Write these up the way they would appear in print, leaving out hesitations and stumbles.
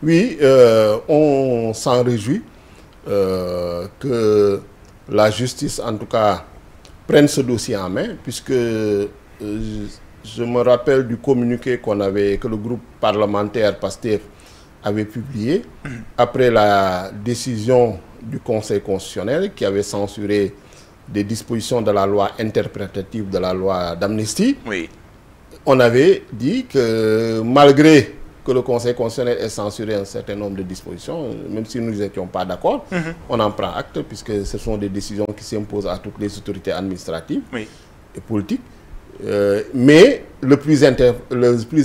Oui, on s'en réjouit que la justice, en tout cas, prenne ce dossier en main, puisque je me rappelle du communiqué que le groupe parlementaire PASTEF avait publié après la décision du Conseil constitutionnel qui avait censuré des dispositions de la loi interprétative de la loi d'amnistie. Oui. On avait dit que malgré que le Conseil constitutionnel ait censuré un certain nombre de dispositions, même si nous n'étions pas d'accord, on en prend acte puisque ce sont des décisions qui s'imposent à toutes les autorités administratives et politiques. Mais le plus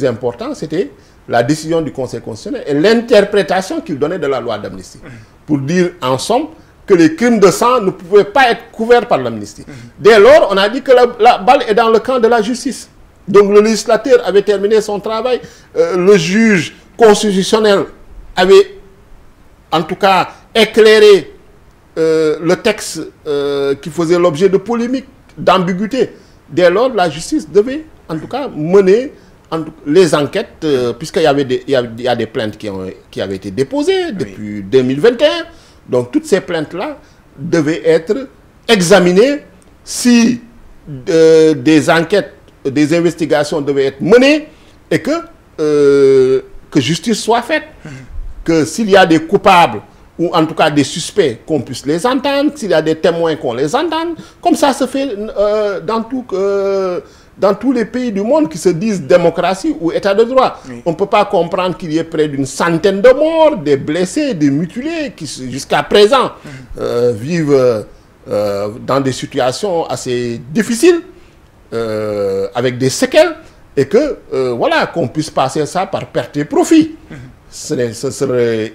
important, c'était la décision du Conseil constitutionnel et l'interprétation qu'il donnait de la loi d'amnistie. Pour dire en somme que les crimes de sang ne pouvaient pas être couverts par l'amnistie. Dès lors, on a dit que la balle est dans le camp de la justice. Donc le législateur avait terminé son travail, le juge constitutionnel avait en tout cas éclairé le texte qui faisait l'objet de polémiques, d'ambiguïté. Dès lors, la justice devait en tout cas mener les enquêtes, puisqu'il y a des plaintes qui avaient été déposées depuis 2021. Donc toutes ces plaintes-là devaient être examinées si des enquêtes, des investigations devaient être menées et que justice soit faite. Que s'il y a des coupables ou en tout cas des suspects, qu'on puisse les entendre, s'il y a des témoins, qu'on les entende. Comme ça se fait dans tous les pays du monde qui se disent démocratie ou état de droit. On ne peut pas comprendre qu'il y ait près d'une centaine de morts, des blessés, des mutilés qui jusqu'à présent vivent dans des situations assez difficiles, avec des séquelles, et que voilà, qu'on puisse passer ça par perte et profit. Ce serait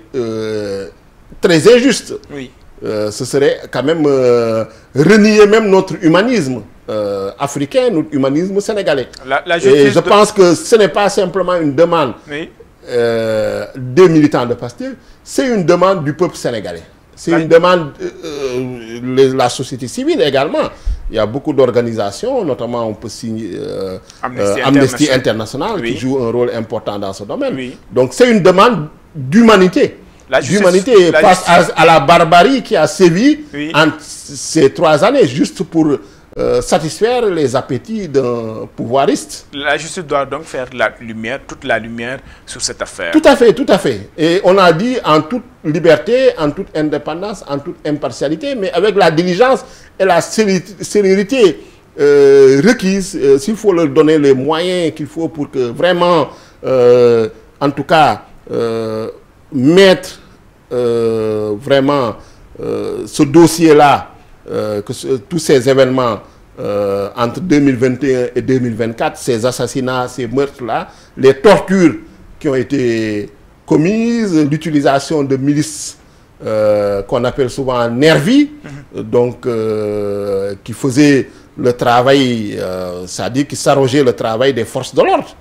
très injuste. Ce serait quand même renier même notre humanisme africain, notre humanisme sénégalais. Et je pense que ce n'est pas simplement une demande des militants de Pastef, c'est une demande du peuple sénégalais. C'est une demande de la société civile également. Il y a beaucoup d'organisations, notamment on peut signer Amnesty International qui joue un rôle important dans ce domaine. Donc c'est une demande d'humanité. D'humanité face à la barbarie qui a sévi en ces 3 années, juste pour satisfaire les appétits d'un pouvoiriste. La justice doit donc faire la lumière, toute la lumière sur cette affaire. Tout à fait, tout à fait. Et on a dit en toute liberté, en toute indépendance, en toute impartialité, mais avec la diligence et la célérité requises, s'il faut leur donner les moyens qu'il faut pour que vraiment, en tout cas, mettre vraiment ce dossier-là, tous ces événements entre 2021 et 2024, ces assassinats, ces meurtres-là, les tortures qui ont été commises, l'utilisation de milices qu'on appelle souvent nervis, donc qui faisaient le travail, c'est-à-dire qui s'arrogeaient le travail des forces de l'ordre.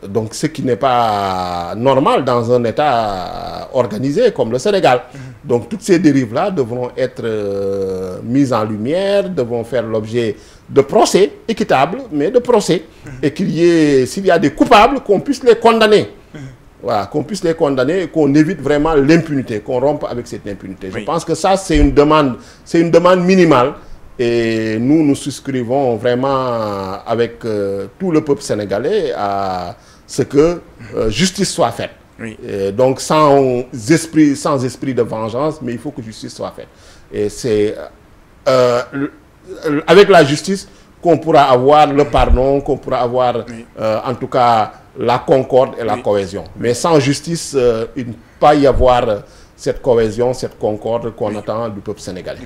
Donc ce qui n'est pas normal dans un État organisé comme le Sénégal. Donc toutes ces dérives-là devront être mises en lumière, devront faire l'objet de procès équitables, mais de procès. Et qu'il y ait, s'il y a des coupables, qu'on puisse les condamner. Voilà, qu'on puisse les condamner et qu'on évite vraiment l'impunité, qu'on rompe avec cette impunité. Je pense que ça, c'est une demande minimale. Et nous souscrivons vraiment avec tout le peuple sénégalais à ce que justice soit faite. Donc sans esprit de vengeance, mais il faut que justice soit faite. Et c'est avec la justice qu'on pourra avoir le pardon, qu'on pourra avoir en tout cas la concorde et la cohésion. Mais sans justice, il ne peut pas y avoir cette cohésion, cette concorde qu'on attend du peuple sénégalais.